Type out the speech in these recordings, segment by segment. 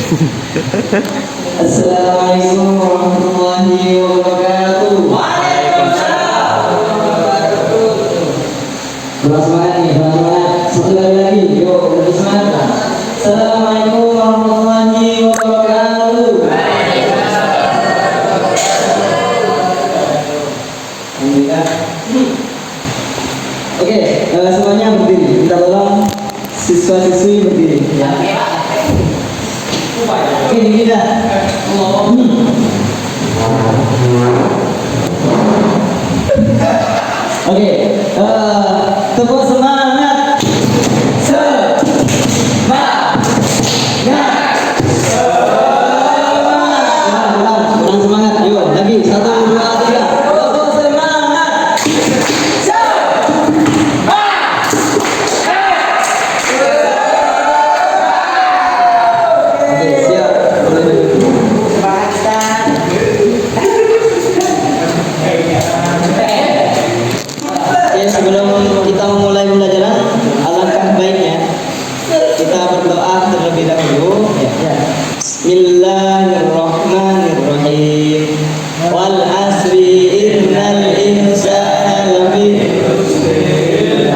Assalamualaikum warahmatullahi wabarakatuh. Waalaikumsalam warahmatullahi wabarakatuh. Semangat nih, semangat. Satu kali lagi, yuk lebih semangat. Assalamualaikum warahmatullahi wabarakatuh. Oke, semuanya berdiri. Kita tolong siswa-siswi berdiri. Ya. Oke, kita. Oke, tepuk semangat. Semangat. Kurang semangat. Ayo, lagi 1, 2, 3. Tepuk semangat. Oke, siap. Oke, sebelum kita memulai pembelajaran, alangkah baiknya kita berdoa terlebih dahulu. Ya. Bismillahirrahmanirrahim. Wal asri innal insana lafi khusr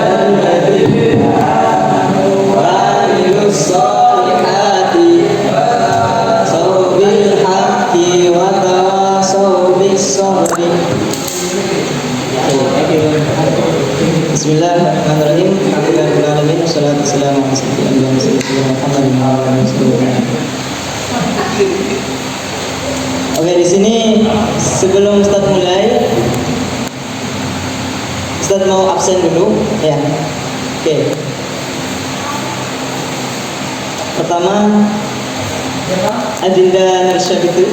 wa amilus solihati wasaw bil haqqi wa tawasaw bis sabri. Bismillahirrahmanirrahim. Alhamdulillahirabbil alamin. Wassalatu wassalamu ala sayyidina Muhammadin wa ala alihi wasallam. Oke, di sini sebelum Ustaz mulai, Ustaz mau absen dulu, ya. Oke. Pertama, Adinda Nursyadiqah.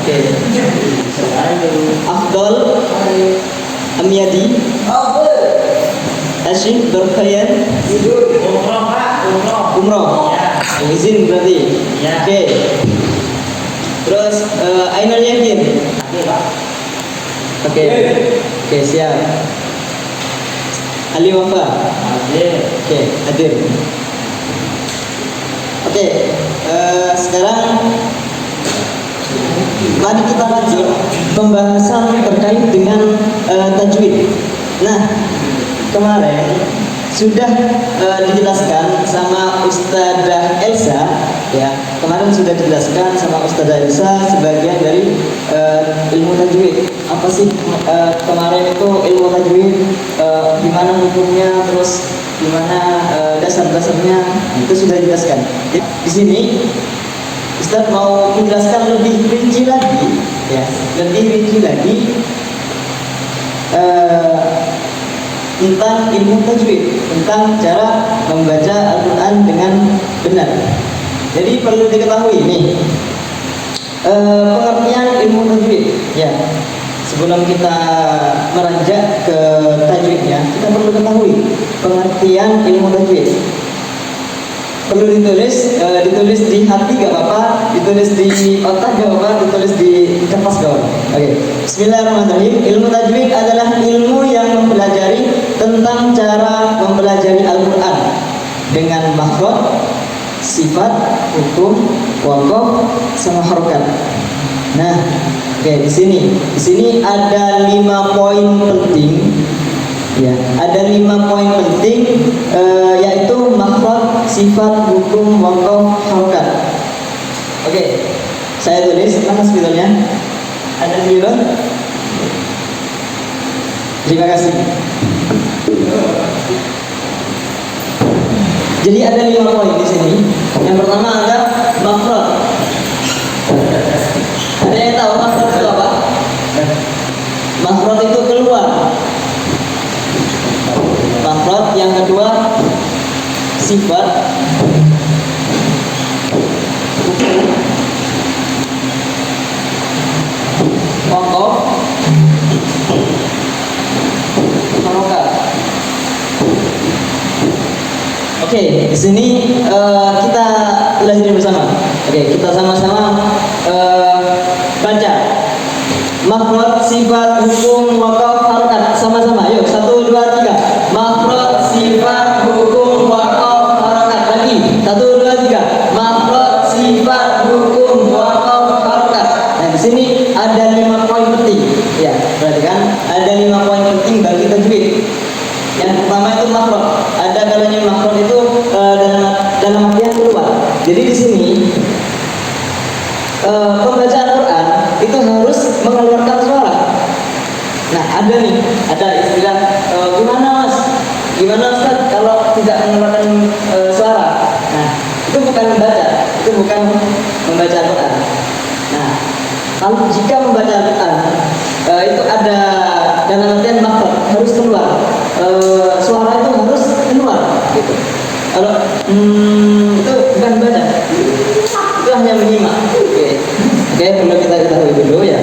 Oke. Afdal Amyadi. Asyik berkhayan. Umroh. Izin berarti. Oke. Terus Ainul Yakin. Oke, siap. Ali Wafa. Oke, hadir. Oke, sekarang mari kita lanjut pembahasan terkait dengan tajwid. Nah, kemarin sudah dijelaskan sama Ustadzah Elsa, ya. Kemarin sudah dijelaskan sama Ustadzah Elsa sebagian dari ilmu tajwid. Apa sih kemarin itu ilmu tajwid? Gimana hukumnya? Terus gimana dasar-dasarnya? Itu sudah dijelaskan. Di sini Ustadz mau menjelaskan lebih rinci lagi, ya, tentang ilmu tajwid, tentang cara membaca Al-Quran dengan benar. Jadi perlu diketahui nih pengertian ilmu tajwid, ya. Sebelum kita meranjak ke tajwidnya, kita perlu ketahui pengertian ilmu tajwid. Perlu ditulis di hati gak apa-apa, ditulis di otak gak apa-apa, ditulis di kertas gak apa-apa. Oke. Bismillahirrahmanirrahim. Ilmu tajwid adalah ilmu yang mempelajari tentang cara mempelajari Al-Quran dengan makhraj, sifat, hukum, waqaf, sama harokat. Nah, oke, di sini ada 5 poin penting. Ya, ada 5 poin penting, yaitu makhraj, sifat, hukum, waqaf, harokat. Oke, saya tulis mana spidolnya? Ada spidol? Terima kasih. Jadi ada 5 poin di sini. Yang pertama ada makhraj. Ada yang tahu makhraj itu apa? Makhraj itu keluar. Makhraj yang kedua sifat, waqaf, harokat. Oke, di sini kita belajar bersama. Oke, kita sama-sama baca makhraj, sifat, hukum, waqaf, harokat. Sama-sama. Yuk, 1, 2, 3. Makhraj, sifat, hukum, waqaf, harokat. Lagi. 1, 2, 3. membaca Al-Quran. Nah, kalau jika membaca Al-Quran itu ada dalam artian makhluk harus keluar, suara itu harus keluar gitu. Kalau itu bukan baca, itu hanya menyimak. Oke, perlu kita ketahui dulu ya.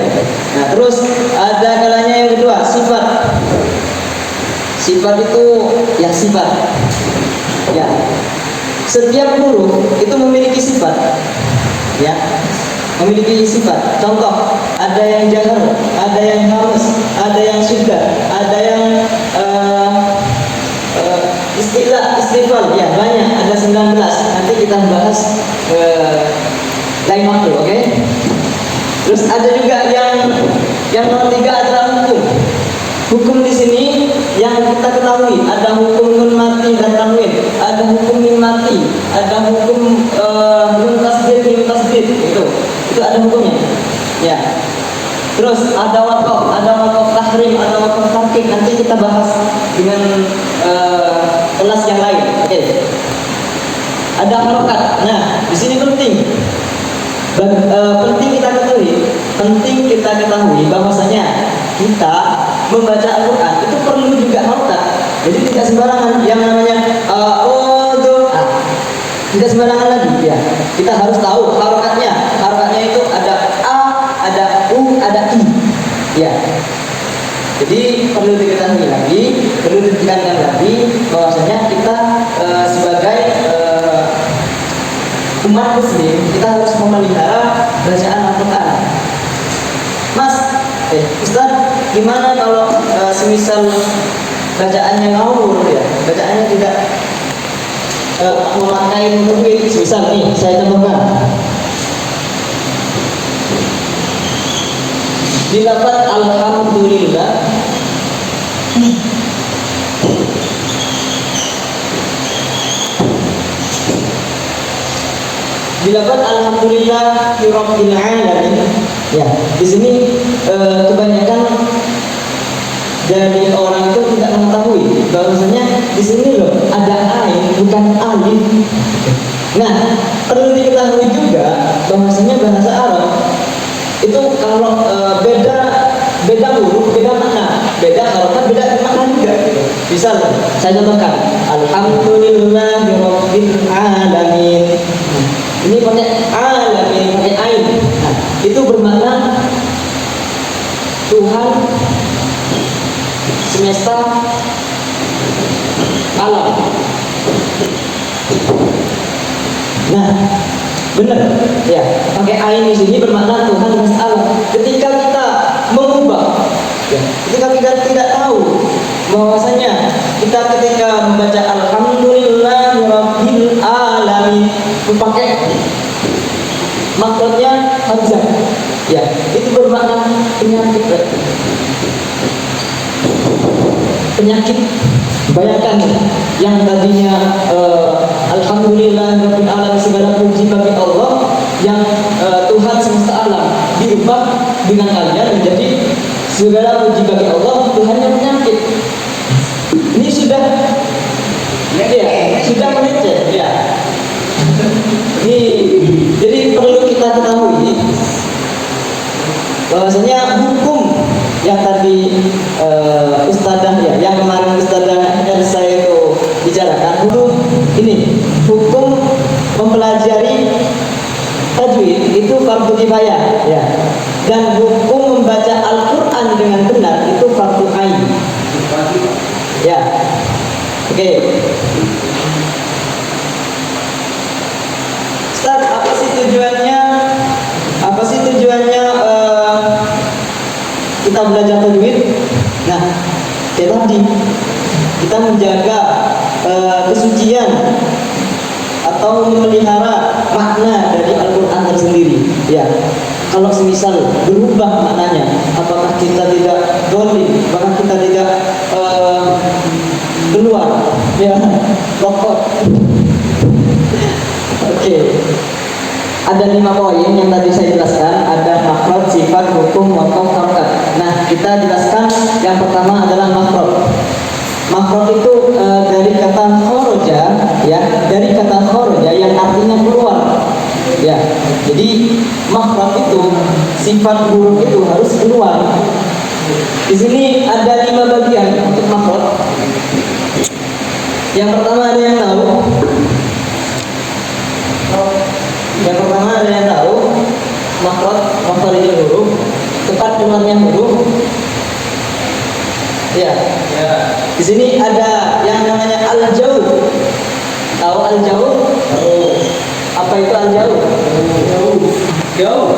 Nah, terus ada kalanya yang kedua, sifat. Sifat itu ya sifat. Ya. Setiap huruf itu memiliki sifat. Ya. Memiliki sifat. Contoh, ada yang jahar, ada yang hamas, ada yang syiddah, ada yang istighfar, ya banyak, ada 19. Nanti kita bahas lain waktu, oke? Terus ada juga yang nomor 3 adalah hukum. Hukum di sini yang kita ketahui ada hukum nun mati dan tanwin, ada hukum min mati, ada hukum nun tasdid, mim tasdid, itu ada hukumnya. Ya. Terus ada wakaf tahrim, ada wakaf tarkik. Nanti kita bahas dengan kelas yang lain. Oke. Ada harokat. Nah, di sini penting. Penting kita ketahui bahwasanya kita membaca Al-Quran itu perlu juga harokat. Jadi tidak sembarangan yang namanya tidak sembarangan lagi ya. Kita harus tahu harokatnya. Harokatnya itu ada a, ada u, ada i. Ya. Jadi perlu diketahui lagi, perlu ditekankan lagi bahwasanya kita sebagai umat muslim kita harus memelihara bacaan Al-Quran. Mas, Ustaz, gimana kalau semisal bacaannya ngawur ya, bacaannya tidak memakai tajwid? Misal nih, saya contohkan. Di lafaz alhamdulillah rabbil alamin. Ya, di sini kebanyakan dari orang itu tidak mengetahui bahwasanya di sini loh ada ain bukan alif. Nah, perlu diketahui juga bahwasanya bahasa Arab itu kalau beda huruf, beda makna, beda harokat, beda makna juga. Misal saya contohkan, alhamdulillahirabbil alamin. Ini pakai alamin, pakai ain. Nah, itu bermakna Tuhan semesta alam. Nah, benar ya, pakai ain di sini bermakna Tuhan semesta alam. Ketika kita mengubah ya, ketika kita tidak tahu bahwasanya kita ketika membaca alhamdulillahirabbil alamin memakai maksudnya hamzah ya, itu bermakna penyakit. Bayangkan yang tadinya alhamdulillahirabbil alamin, segala puji bagi Allah yang Tuhan semesta alam, diubah dengan kalian menjadi segala puji bagi Allah Tuhan yang penyakit. Ini sudah meleceh ya. Ini jadi perlu kita ketahui bahwasanya hukum yang tadi ustadzah ya, yang kemarin ustadzah saya itu bicarakan, hukum ini, hukum mempelajari tajwid itu fardu kifayah ya, dan hukum membaca Al-Quran dengan benar itu fardu ain ya. Oke. Ustaz, apa sih tujuannya kita belajar tajwid? Nah, kayak tadi kita menjaga kesucian atau memelihara makna dari Al-Quran tersendiri ya. Kalau semisal berubah maknanya, apakah kita tidak dolim, apakah kita tidak keluar ya, pokok. Oke. Ada 5 poin yang tadi saya jelaskan, ada makhraj, sifat, hukum, wakaf, harokat. Nah, kita jelaskan yang pertama adalah makhraj. Makhraj itu dari kata khoroja ya, dari kata khoroja yang artinya keluar ya. Jadi makhraj itu, sifat huruf itu harus keluar. Di sini ada 5 bagian untuk makhraj. Yang pertama ada yang tahu? Yang pertama ada yang tahu makhraj huruf, tempat keluarnya huruf. Ya. Di sini ada yang namanya al-jauh. Tahu al-jauh? Apa itu al-jauh? Jauh.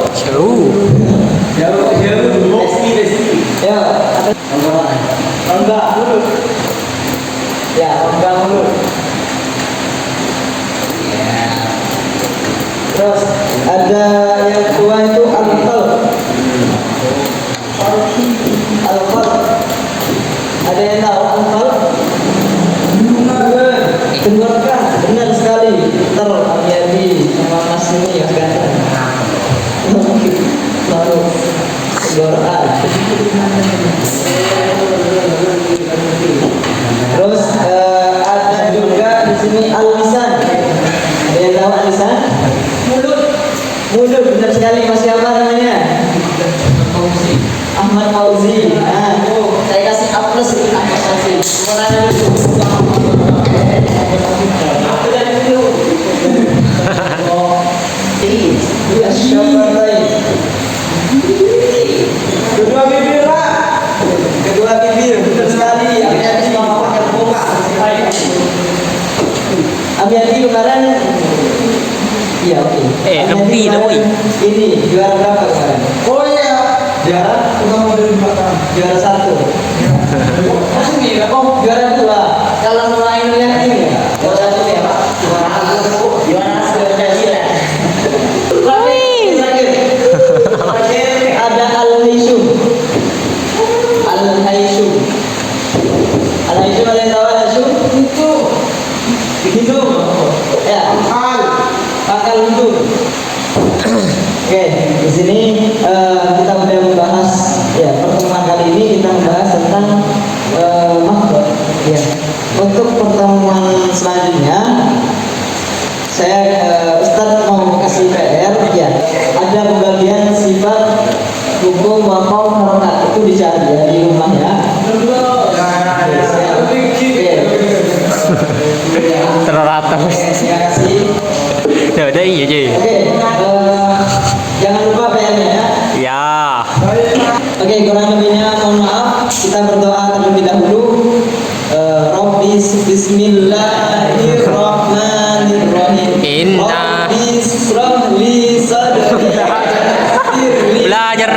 Ya. Rongga mulut. Ya, rongga mulut. Terus ada yang kedua itu al-qalb. Al-qalb. Ada yang tahu al-qalb? Tenggorokan, benar sekali. Ntar hati-hati sama mas ini ya ganteng. Lalu tenggorokan. Terus ada juga di sini al-lisan. Ada yang tahu al-lisan? Mulut, benar sekali. Mas siapa namanya? Ahmad Fauzi. Nah, saya kasih A+ untuk Ahmad Fauzi. Orangnya itu. Aku dari dulu. Ya syukur. Kedua bibir lah. Kedua bibir, benar sekali. Hati-hati mau pakai muka. Hati-hati kemarin. Iya, oke. Lebih. Ini juara berapa kemarin? Oh iya. Juara? Juara 1. Oh, juara 2. Kalau mulai melihat ini ya. Juara 1 ya, Pak. Juara 1 jadilah. Terakhir ada al-haisum. Al-haisum. Al-haisum ada yang tahu al-haisum? Itu. Hidung. Ya. Akal hidung. Oke, di sini kita sudah membahas ya, pertemuan kali ini kita membahas tentang makhraj. Ya. Untuk pertemuan selanjutnya saya Ustaz mau kasih PR ya. Ada pembagian sifat hukum waqaf harokat itu dicari ya di rumah ya. Terrata. Saya kasih. Nah, ada iya je. Oke, jangan lupa PR-nya ya. Ya. Oke, kurang lebihnya mohon maaf. Kita berdoa terlebih dahulu. Rabbi bismillahirrahmanirrahim. Inna. Rabbi israh li sadri. Belajar